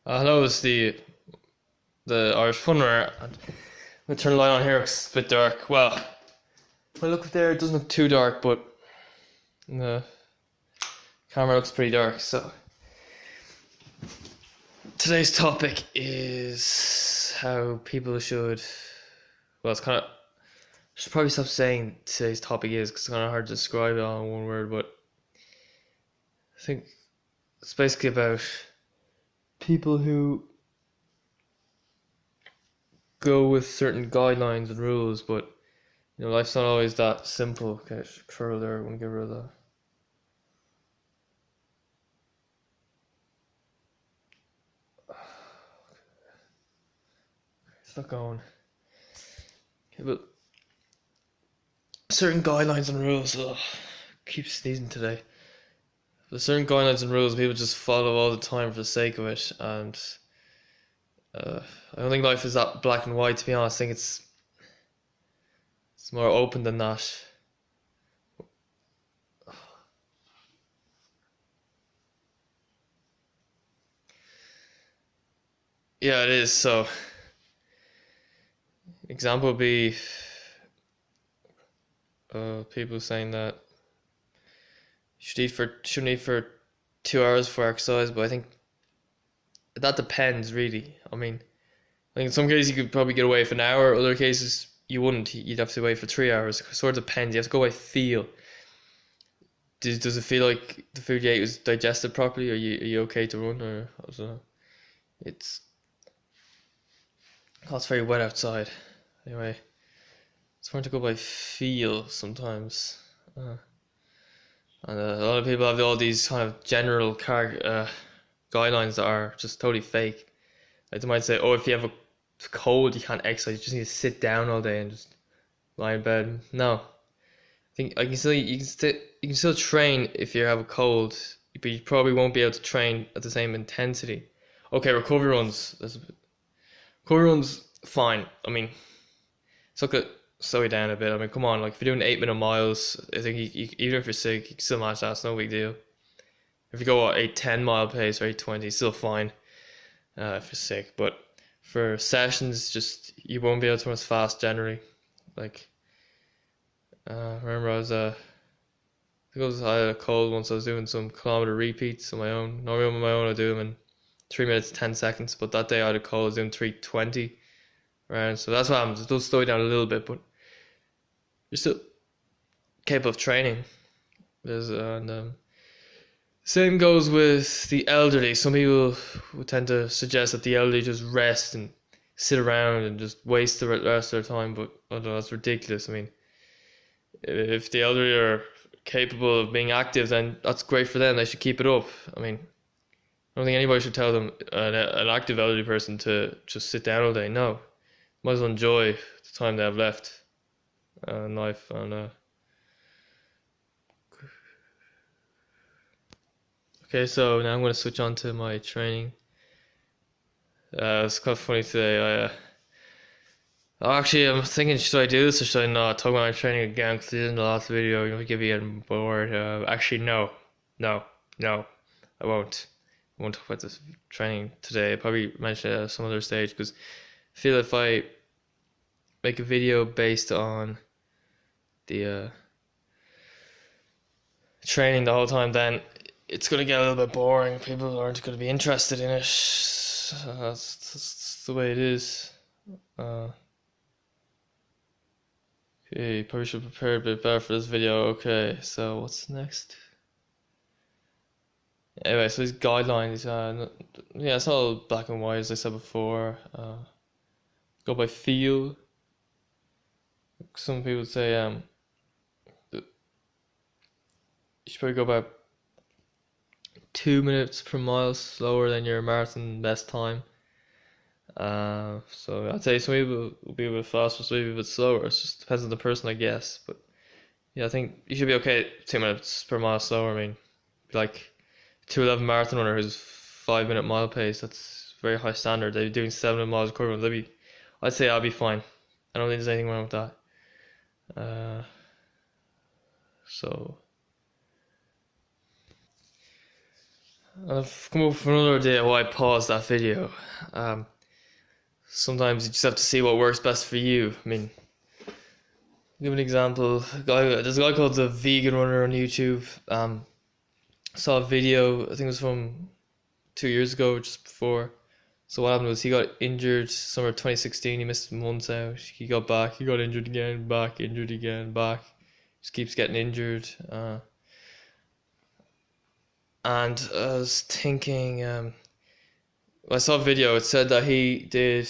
Hello, it's the Irish Fun Runner. I'm gonna turn the light on here. It's a bit dark. Well, when I look up there, it doesn't look too dark, but the camera looks pretty dark. So today's topic is how people should. Well, it's kind of. I should probably stop saying today's topic is because it's kind of hard to describe it all in one word. But I think it's basically about people who go with certain guidelines and rules, but life's not always that simple. Okay, curl there. I want to get rid of that. It's not going. Okay, but certain guidelines and rules. Ugh, keep sneezing today. There's certain guidelines and rules people just follow all the time for the sake of it, and I don't think life is that black and white. To be honest, I think it's more open than that. Yeah, it is. So, example would be people saying that you shouldn't eat for 2 hours for exercise, but I think that depends really. I think in some cases you could probably get away with an hour. Other cases you wouldn't. You'd have to wait for 3 hours. It sort of depends. You have to go by feel. Does it feel like the food you ate was digested properly? Are you okay to run, or I don't know. It's Oh, it's very wet outside. Anyway, it's hard to go by feel sometimes. Uh, and a lot of people have all these kind of general guidelines that are just totally fake. Like they might say, oh, if you have a cold, you can't exercise. You just need to sit down all day and just lie in bed. No, I think you can still train if you have a cold, but you probably won't be able to train at the same intensity. Okay, recovery runs. Recovery runs fine. So could slow you down a bit. Come on, like if you're doing 8 minute miles, I think even if you're sick, you can still manage that. It's no big deal. If you go at a 10 mile pace or 8:20, it's still fine if you're sick. But for sessions, just you won't be able to run as fast generally. Like, remember I had a cold once. I was doing some kilometer repeats on my own. Normally on my own, I do them in 3 minutes 10 seconds. But that day I had a cold. I was doing 3:20. Right, so that's what happens. It does slow you down a little bit, but you're still capable of training. Same goes with the elderly. Some people would tend to suggest that the elderly just rest and sit around and just waste the rest of their time, but I don't know, that's ridiculous. If the elderly are capable of being active, then that's great for them. They should keep it up. I don't think anybody should tell them an active elderly person to just sit down all day. No, might as well enjoy the time they have left in life. And okay, so now I'm going to switch on to my training. It's kind of funny today. Actually, I'm thinking, should I do this or should I not talk about my training again? Because in the last video, give you getting bored. Actually, no, no, I won't. I won't talk about this training today. I'll probably mention it at some other stage because I feel if I make a video based on the training the whole time, then it's going to get a little bit boring. People aren't going to be interested in it. That's the way it is. Okay, probably should prepare a bit better for this video. Okay, so what's next? Anyway, so these guidelines, yeah, it's all black and white as I said before. Go by feel. Some people say you should probably go about 2 minutes per mile slower than your marathon best time. So I'd say some people will be a bit faster, some people a bit slower. It just depends on the person, I guess. But yeah, I think you should be okay 2 minutes per mile slower. Like 2:11 marathon runner who's 5 minute mile pace. That's very high standard. They're doing 7 miles equivalent. I'd say I'll be fine. I don't think there's anything wrong with that. So And I've come up with another idea why I paused that video. Um, Sometimes you just have to see what works best for you. I mean, give an example. There's a guy called the Vegan Runner on YouTube. Saw a video, I think it was from 2 years ago, just before. So what happened was he got injured summer 2016. He missed months out. He got back. He got injured again. Back. Injured again. Back. Just keeps getting injured. And I was thinking. I saw a video. It said that he did,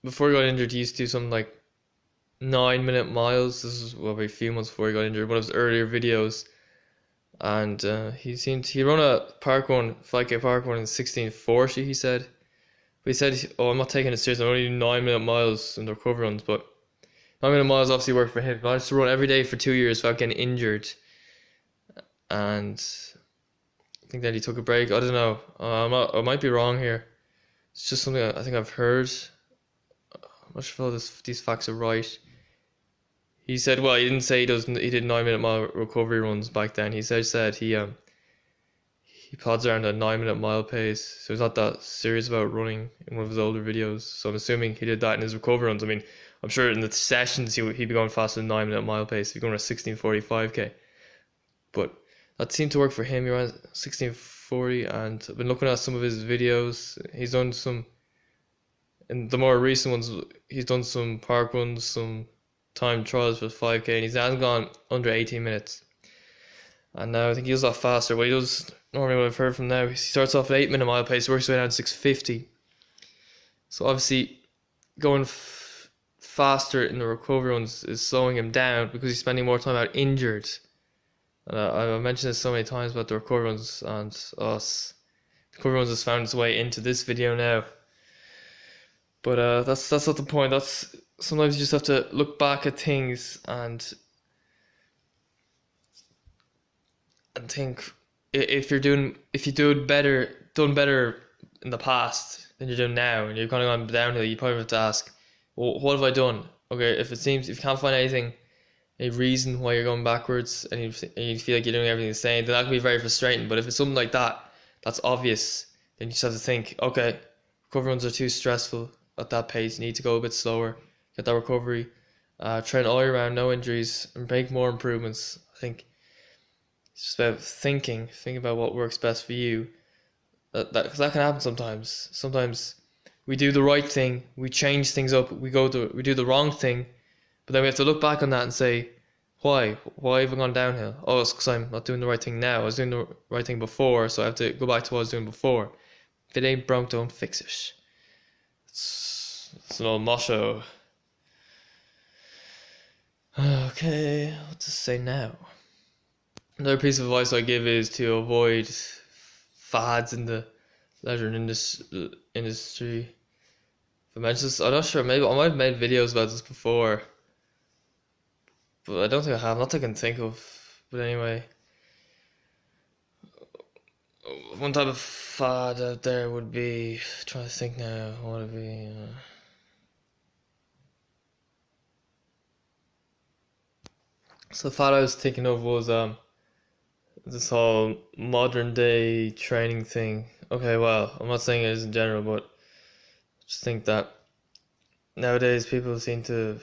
before he got injured, he used to do something like 9-minute miles. This is well, a few months before he got injured. One of his earlier videos, and he run a park run, 5K park run in 1640. He said, but he said, "Oh, I'm not taking it serious. I'm only doing 9-minute miles in the recovery runs." But 9-minute miles obviously worked for him. He managed to run every day for 2 years without getting injured, and I think that he took a break. I don't know. I might be wrong here. It's just something I think I've heard. I'm not sure if these facts are right. He said, well, he didn't say he did 9-minute mile recovery runs back then. He said he plods around a 9-minute mile pace, so he's not that serious about running in one of his older videos. So I'm assuming he did that in his recovery runs. I mean, I'm sure in the sessions he'd be going faster than 9-minute mile pace. He'd be going at 16:45k. But that seemed to work for him. He ran 16:40, and I've been looking at some of his videos. He's done some, in the more recent ones, he's done some park runs, some time trials for 5k, and he hasn't gone under 18 minutes. And now I think he does that faster. Well, he does normally what I've heard from now. He starts off at 8-minute mile pace, works his way down to 6:50. So obviously, going faster in the recovery runs is slowing him down because he's spending more time out injured. And I've mentioned this so many times about the recovery runs and us. The recovery runs has found its way into this video now. But that's not the point. That's sometimes you just have to look back at things and think if you done better in the past than you're doing now, and you're kind of gone downhill, you probably have to ask, well, what have I done? Okay, if you can't find anything, a reason why you're going backwards, and you feel like you're doing everything the same, then that can be very frustrating. But if it's something like that, that's obvious, then you just have to think, okay, recovery runs are too stressful at that pace. You need to go a bit slower, get that recovery, train all year round, no injuries, and make more improvements. I think it's just about thinking about what works best for you. Because that can happen sometimes. Sometimes we do the right thing, we change things up, we do the wrong thing, but then we have to look back on that and say, why have I gone downhill? Oh, it's because I'm not doing the right thing now. I was doing the right thing before, so I have to go back to what I was doing before. If it ain't broke, don't fix it. It's an old motto. Okay, what to say now? Another piece of advice I give is to avoid fads in the leisure industry. If I mentioned this, I'm not sure, maybe I might have made videos about this before, but I don't think I have, not that I can think of. But anyway, one type of fad out there would be, trying to think now, what would it be? So the fad I was thinking of was this whole modern day training thing. Okay, well, I'm not saying it is in general, but I just think that nowadays people seem to